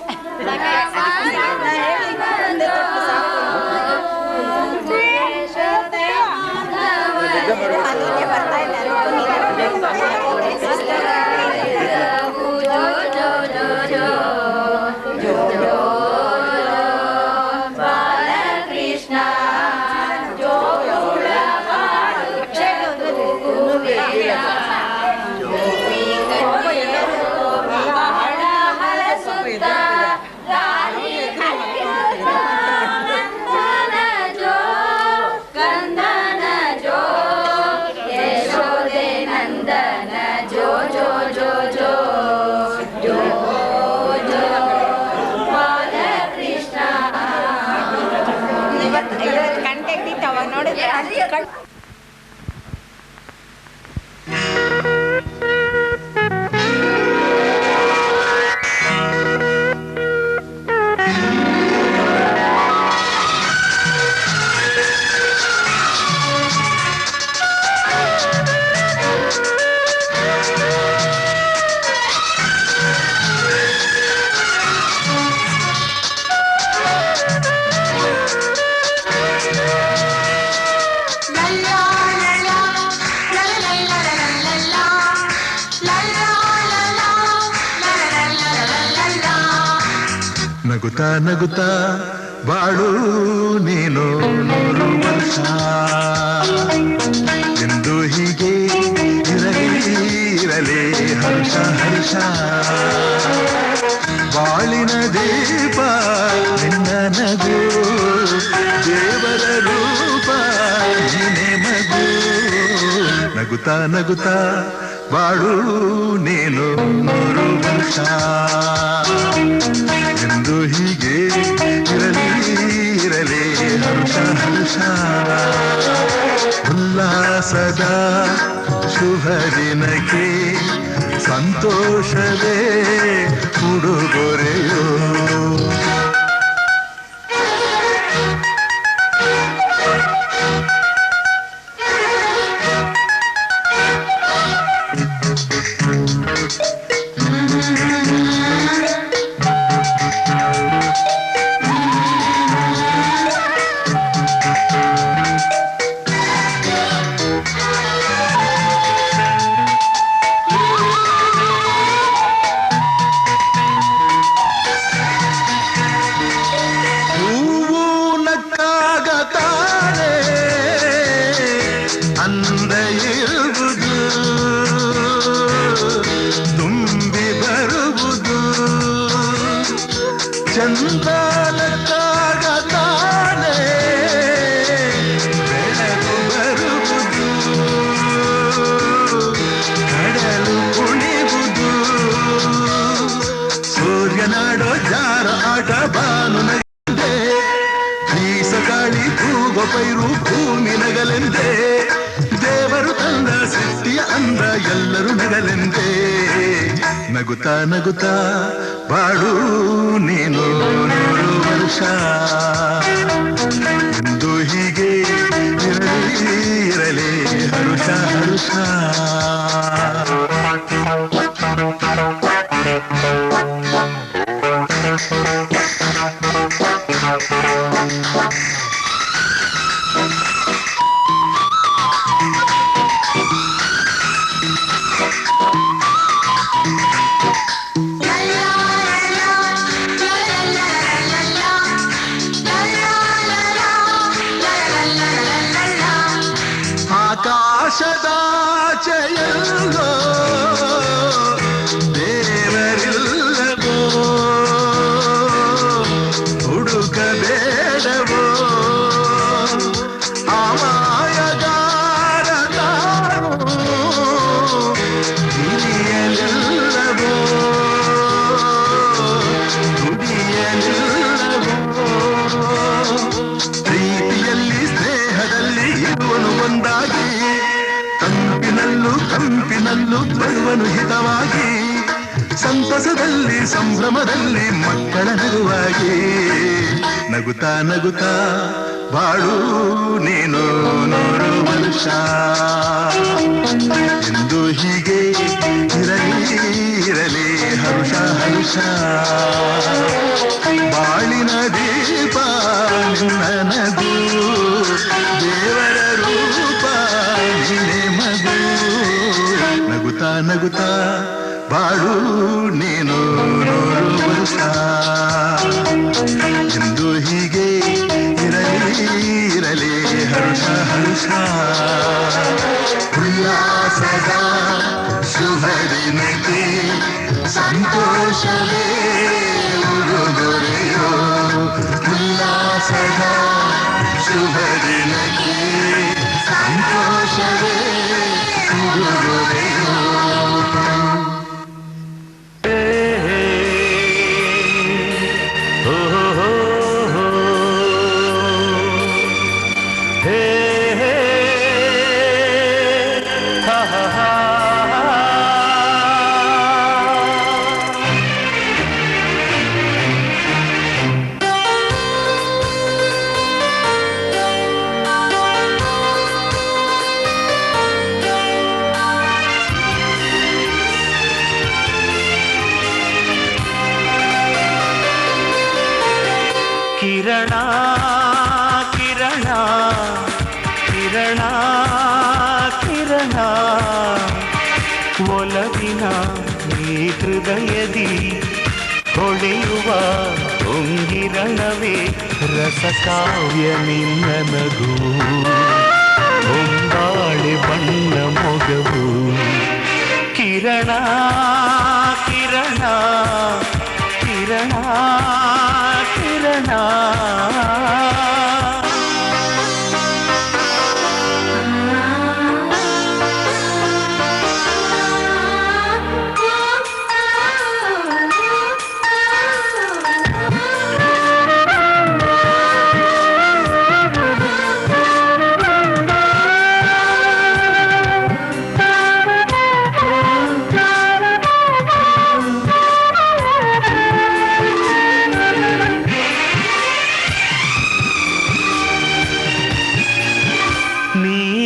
ನಗುತ್ತಾ ನಗುತ್ತಾ ಬಾಳು ನೀನು 100 ವರ್ಷ ಎಂದು ಹೀಗೆ ಇರಲಿ ಹರ್ಷ ಹರ್ಷ ಬಾಳಿನ ದೀಪ ನಿನ್ನ ನಗು ದೇವರ ರೂಪ ನೀನೆ ಮಗು ನಗುತ್ತಾ ನಗುತ್ತಾ ಬಾಳು ನೀನು 100 ವರ್ಷ ಎಂದು ಹೀಗೆ ಇರಲಿ ಹರ್ಷ ಹರ್ಷ ಉಲ್ಲಾಸದ ಶುಭ ದಿನಕ್ಕೆ ಸಂತೋಷವೇ ಉಡುಗೊರೆಯೋ ಪೈರು ಭೂಮಿ ನಗಲೆಂದೇ ದೇವರು ತಂದ ಸೃಷ್ಟಿಯ ಅಂದ ಎಲ್ಲರೂ ನಗಲೆಂದೇ ನಗುತ್ತಾ ನಗುತ್ತಾ ಬಾಳು ನೀನು 100 ವರ್ಷ ಎಂದು ಹರುಷ ಆಕಾಶದಾಚೆಯಲ್ಲೋ ದೇವರಿಲ್ಲವೋ ಹುಡುಕಬೇಡವೋ ಆಮಾಯಗಾರ ತಾನು ಹಿರಿಯಲಿಲ್ಲವೋ ದುಡಿಯಲಿಲ್ಲವೋ ಪ್ರೀತಿಯಲ್ಲಿ ಸ್ನೇಹದಲ್ಲಿ ಇರುವನು ಒಂದಾಗಿ ಕಂಪಿನಲ್ಲೂ ಬರುವನು ಹಿತವಾಗಿ ಸಂತಸದಲ್ಲಿ ಸಂಭ್ರಮದಲ್ಲಿ ಮಕ್ಕಳ ನಗುವಾಗಿ ನಗುತ್ತಾ ನಗುತ್ತಾ ಬಾಳು ನೀನು 100 ವರ್ಷ ಎಂದು ಹೀಗೆ ಇರಲಿ ಹರುಷ ಹರುಷ ಬಾಳಿನ ದೀಪ ನಿನ್ನ ನಗು ದೇವರ ರೂಪ ನಿನ್ನೆ ಮಗು ನಗುತ್ತಾ ನಗುತ್ತಾ ಬಾಳು ನೀನು 100 ವರ್ಷ ಎಂದು ಹೀಗೆ ಇರಲಿ ಹರುಷ ಹರುಷ ಉಲ್ಲಾಸದ ಶುಭ ದಿನಕ್ಕೆ ಸಂತೋಷವೇ ಉಡುಗೊರೆಯೋ ಉಲ್ಲಾಸದ ಶುಭ ದಿನಕ್ಕೆ ಸಂತೋಷವೇ ಉಡುಗೊರೆಯೋ ಕಿರಣ ಕಿರಣ ಕಿರಣ ಕಿರಣ ಒಲವಿನ ಈ ಹೃದಯದಿ ಹೊಳೆಯುವ ಹೊಂಗಿರಣವೇ ರಸಕಾವ್ಯ ನಿನ್ನ ನಗು ಹೊಂಬಾಳೆ ಬಣ್ಣ ಮೊಗವು ಕಿರಣ ಕಿರಣ ಕಿರಣ ಕಿರಣ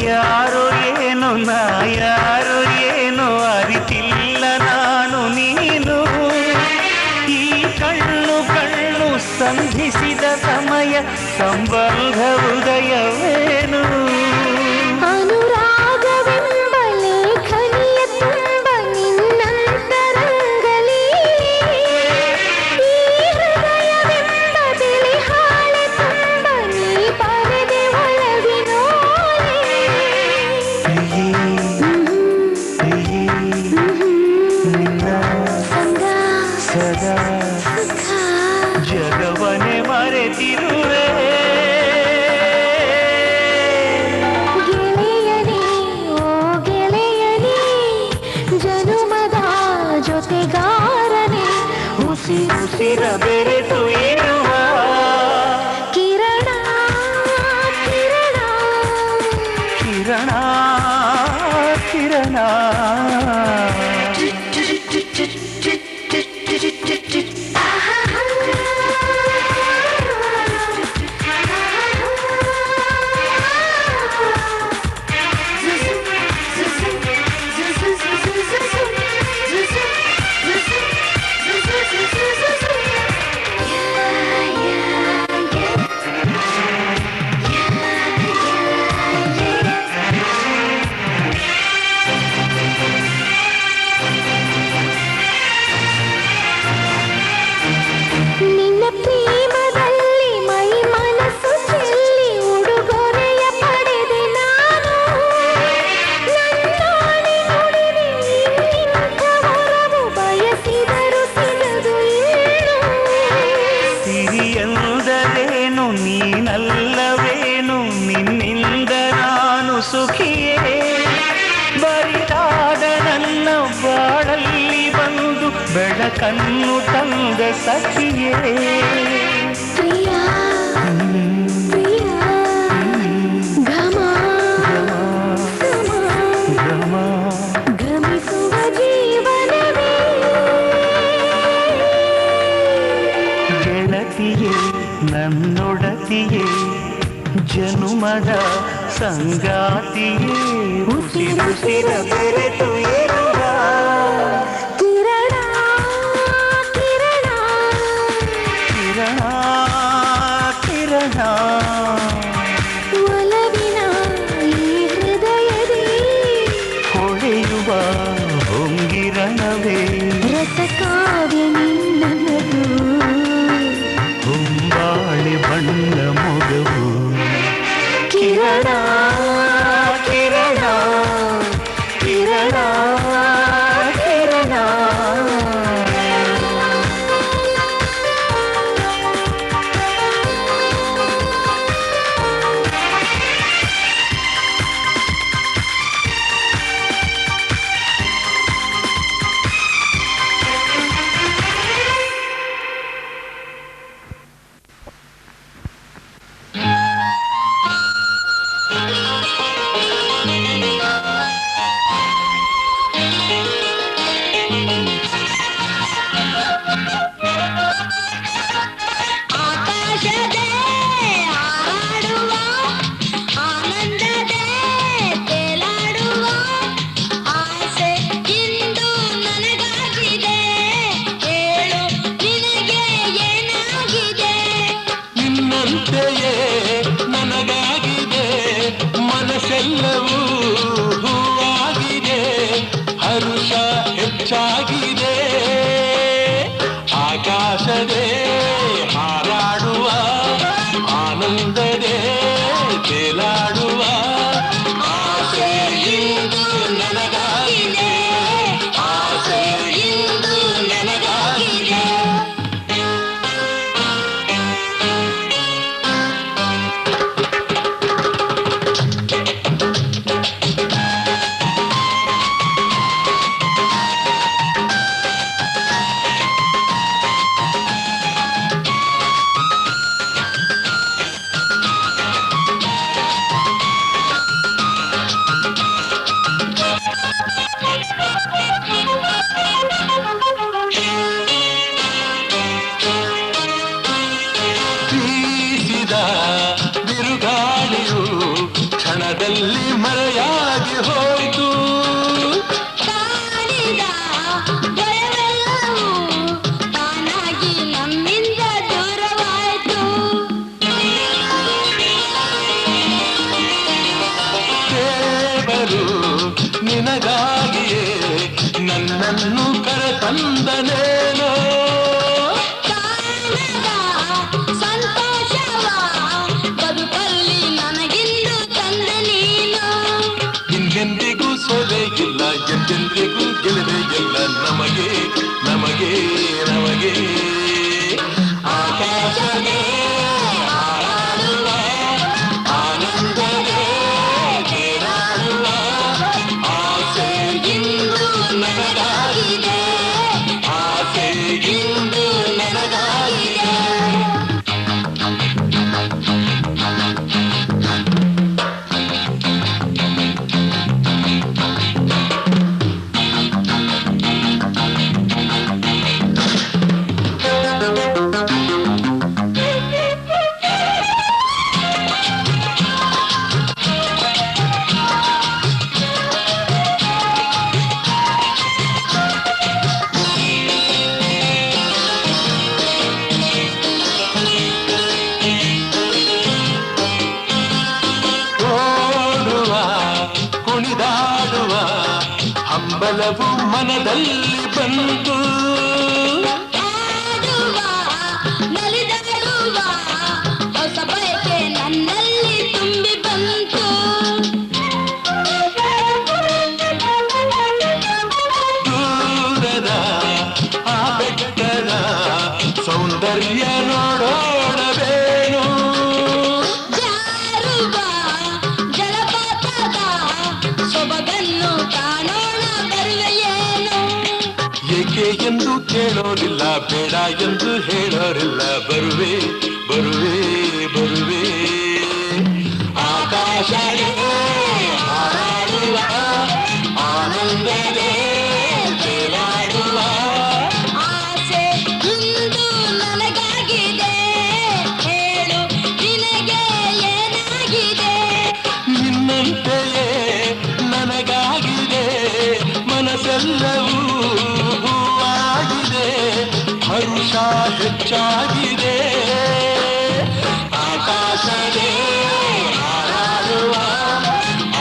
ಯಾರೋ ಏನು ನಾ ಯಾರೋ ಏನು ಅರಿತಿಲ್ಲ ನಾನು ನೀನು ಈ ಕಣ್ಣು ಕಣ್ಣು ಸಂಧಿಸಿದ ಸಮಯ ಸಂಬಂಧ ಉದಯವೇನು ಅನುರಾಗವೆಂಬ ಲೇಖನಿಯ ತುಂಬ ನಿನ್ನಂತರಂಗಲಿ ಈ ಹೃದಯವೆಂಬ ಬಿಳಿ ಹಾಳೆ ತುಂಬ ನೀ ಬರೆದೆ ಒಲವಿನೋಲೆ ಸದಾ ಜಗವನೆ ಮರೆತಿರುವೆ ಗೆಳೆಯನೇ ಓ ಗೆಳೆಯನೇ ಜನುಮದ ಜೊತೆಗಾರನೇ ಉಸಿರ ಬೆರೆತು ಇರುವ ಕಿರಣ ಕಿರಣ ಕಿರಣ ಕಿರಣ Zzzz, zzzz. ಸಖಿಯೇ ಬರಿದಾದ ನನ್ನ ಬಾಳಲ್ಲಿ ಬಂದು ಬೆಳಕನ್ನು ತಂದ ಸಖಿಯೇ ಪ್ರಿಯಾ ಪ್ರಿಯಾ ಘಮ ಘಮ ಘಮಿಸುವ ಜೀವನವೇ ಗೆಳತಿಯೇ ನನ್ನೊಡತಿಯೇ ಜನುಮದ ಸಂಗಾತಿಯೇ ಉಸಿರುಸಿರ ಬೆರೆತು ಇರುವ ಕಿರಣ ಕಿರಣ ಕಿರಣ ಕಿರಣ ಒಲವಿನ ಈ ಹೃದಯದಿ ಹೊಳೆಯುವ ಹೊಂಗಿರಣವೇ ರಸಕಾವ್ಯ ನಿನ್ನದು ಹೊಂಬಾಳೆ ಬಣ್ಣ ಮೊಗವು ಕಿರಣ ಕಿರಣ ಕಿರಣ ಕಿರಣ ಆಕಾಶದೇ ಹಾರಾಡುವ ಆನಂದದೇ ತೇಲಾಡುವ ಆಸೆ ಇಂದು ನನಗಾಗಿದೆ ಹೇಳು ನಿನಗೆ ಏನಾಗಿದೆ ನಿನ್ನಂತೆಯೇ ನನಗಾಗಿದೆ ಮನಸ್ಸೆಲ್ಲವೂ ಹೂವಾಗಿದೆ ಹರುಷ ಹೆಚ್ಚಾಗಿದೆ ಆಕಾಶದೇ ಹಾರಾಡುವ ಆನಂದದೇ ತೇಲಾಡುವ ಆಸೆ ಇಂದು ನನಗಾಗಿದೆ ಆಸೆ ಇಂದು ನನಗಾಗಿದೆ ಬೀಸಿದ ಬಿರುಗಾಳಿಯು ಕ್ಷಣದಲ್ಲಿ ಮರೆಯಾಗಿ ಹೋಯಿತು ಕಾಣಿದ ಭಯವೆಲ್ಲವೂ ತಾನಾಗಿ ನಮ್ಮಿಂದ ದೂರವಾಯಿತು ದೇವರು ನಿನಗಾಗಿಯೇ ನನ್ನನ್ನು ಕರೆತಂದನೇನೋ ಕಾಣದ ಸಂತೋಷವ ಬದುಕಲ್ಲಿ ನನಗಿಂದು ತಂದ ನೀನು ಹಿಂದೆಂದಿಗೂ ಸೋಲೆ ಇಲ್ಲ ಎಂದೆಂದಿಗೂ ಗೆಲುವೆ ಇಲ್ಲ ನಮಗೆ ನಮಗೆ ನಮಗೆ ಆಕಾಶದೇ ಹಾರಾಡುವ ಆನಂದದೇ ತೇಲಾಡುವ ಆಸೆ ಇಂದು ನನಗಾಗಿದೆ ಆಸೆ ಇಂದು ನನಗಾಗಿದೆ ಓಡುವ ಕುಣಿದಾಡುವ ಹಂಬಲವು ಮನದಲ್ಲಿ ಬಂತು ಆಡುವ ನಲಿದಾಡುವ ಹೊಸ ಬಯಕೆ ನನ್ನಲ್ಲಿ ತುಂಬಿ ಬಂತು ದೂರದ ಆ ಬೆಟ್ಟದ ಸೌಂದರ್ಯ ನೋಡೋಣವೇನು ಜಾರುವ ಜಲಪಾತದ ಬೇಕು ಎಂದು ಕೇಳೋರಿಲ್ಲ, ಬೇಡ ಎಂದು ಹೇಳೋರಿಲ್ಲ. ಬರುವೆ ಬರುವೆ ಬರುವೆ ಆಕಾಶವೇ ಹಾರಾಡುವ ಆನಂದವೇ ತೇಲಾಡುವ. ಆಸೆ ಇಂದು ನನಗಾಗಿದೆ, ಹೇಳು ನಿನಗೆ ಏನಾಗಿದೆ? ನಿನ್ನಂತೆಯೇ ನನಗಾಗಿದೆ, ಮನಸ್ಸೆಲ್ಲವೂ ಹೂವಾಗಿದೆ, ಹರುಷ ಹೆಚ್ಚಾಗಿದೆ. ಆಕಾಶವೇ ಹಾರಾಡುವ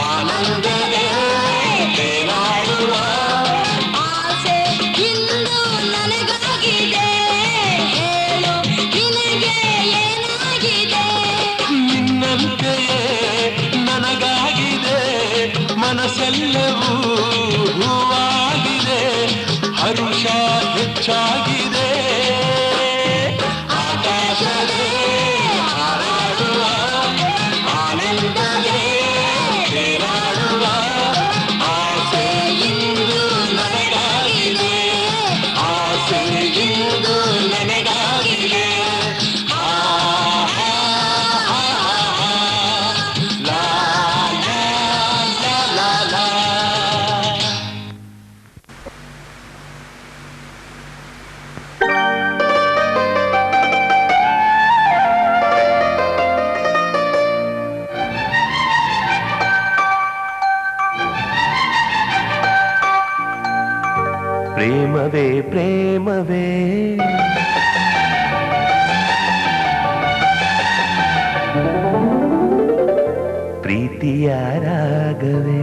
ಆನಂದವೇ ತೇಲಾಡುವ. ಆಸೆ ಇಂದು ನನಗಾಗಿದೆ, ಹೇಳು ನಿನಗೆ ಏನಾಗಿದೆ? ನಿನ್ನಂತೆಯೇ ನನಗಾಗಿದೆ, ಮನಸ್ಸೆಲ್ಲವೂ ಹೂವಾಗಿದೆ, ಹರುಷ ಹೆಚ್ಚಾಗಿದೆ. ಆಕಾಶವೇ ಹಾರಾಡುವ ಆನಂದವೇ ತೇಲಾಡುವ. ಆಸೆ ಇಂದು ನನಗಾಗಿದೆ, ಆಸೆ ಇಂದು ನನಗಾಗಿದೆ. ಆ ಲಾ ಲಾ ಲಾ ಲಾ. ಪ್ರೇಮವೇ ಪ್ರೇಮವೇ ಪ್ರೀತಿಯ ರಾಗವೇ.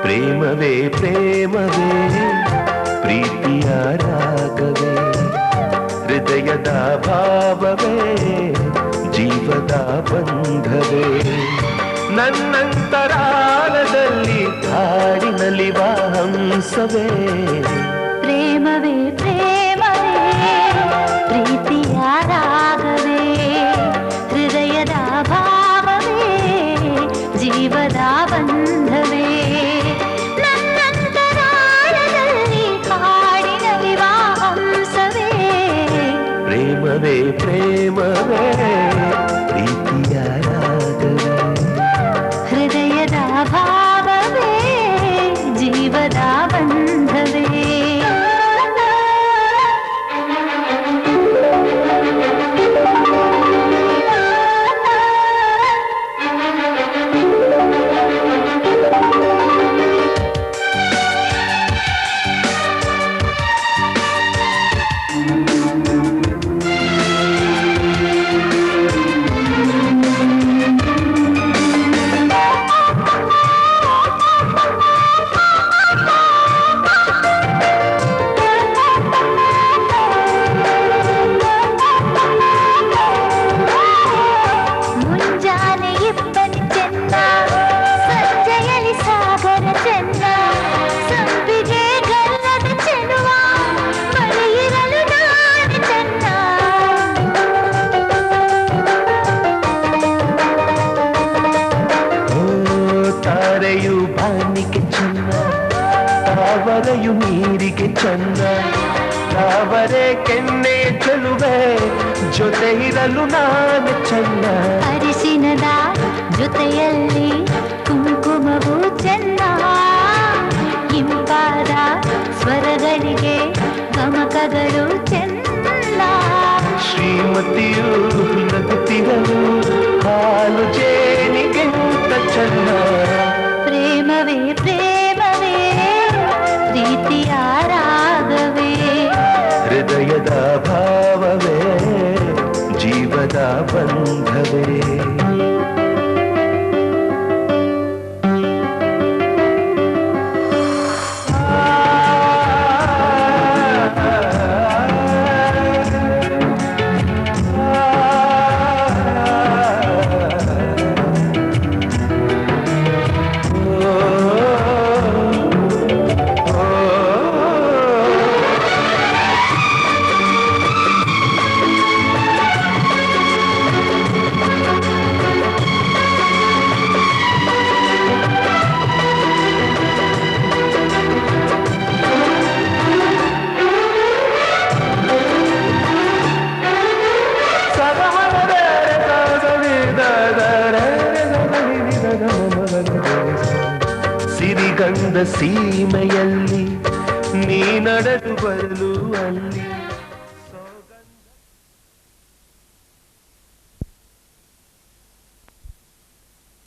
ಪ್ರೇಮವೇ ಪ್ರೇಮವೇ ಪ್ರೀತಿಯ ರಾಗವೇ, ಹೃದಯದ ಭಾವವೇ ಜೀವದ ಬಂಧವೇ. ನನ್ನಂತರಾಳದಲ್ಲಿ ಕಾಡಿನಲಿವ ಹಂಸವೇ. ಪ್ರೇಮವೇ ಪ್ರೇಮವೇ ಪ್ರೀತಿಯ ರಾಗವೇ, ಹೃದಯದ ಭಾವವೇ ಜೀವದ ಬಂಧವೇ. ನನ್ನಂತರಾಳದಲ್ಲಿ ಕಾಡಿನಲಿವ ಹಂಸವೇ. ಪ್ರೇಮವೇ ಪ್ರೇಮವೇ ಪ್ರೀತಿಯ ರಾಗವೇ, ಹೃದಯದ ಭಾವವೇ ಜೀವದ ಬಂಧವೇ. ಮುಂಜಾನೆ ಇಬ್ಬನಿ ಚೆನ್ನ, ಸಂಜೆಯಲ್ಲಿ ಸಾಗರ ಚೆನ್ನ, ಸಂಪಿಗೆ ಗಲ್ಲದ ಚೆಲುವ, ಮಳೆಯಿರಲು ನಾನು ಚೆನ್ನ. ಓ ತಾರೆಯು ಬಾನಿಗೆ ಚೆನ್ನ, ತಾವರೆಯು ನೀರಿಗೆ ಚೆನ್ನ, ತಾವರೆ ಕೆನ್ನೆ ಚೆಲುವೆ, ಜೊತೆ ಇರಲು ನಾನು ಚೆನ್ನ. ಅರಿಶಿನದ ಜೊತೆಯಲ್ಲಿ ಕುಂಕುಮವು ಚೆನ್ನ, ಇಂಪಾದ ಸ್ವರಗಳಿಗೆ ಗಮಕಗಳು ಚೆನ್ನ. ಶ್ರೀಮತಿಯು ನಗುತ್ತಿರಲು ಹಾಲು ಜೇನಿಗಿಂತ ಚೆನ್ನ. ಪ್ರೇಮವೇ ಪ್ರೇಮವೇ ಪ್ರೀತಿಯ ರಾಗವೇ, ಹೃದಯದ ಭಾವವೇ ಜೀವದ ಬಂಧವೇ. ಕಂದ ಸೀಮೆಯಲ್ಲಿ ನೀ ನಡೆದು ಬರಲು ಅಲ್ಲಿ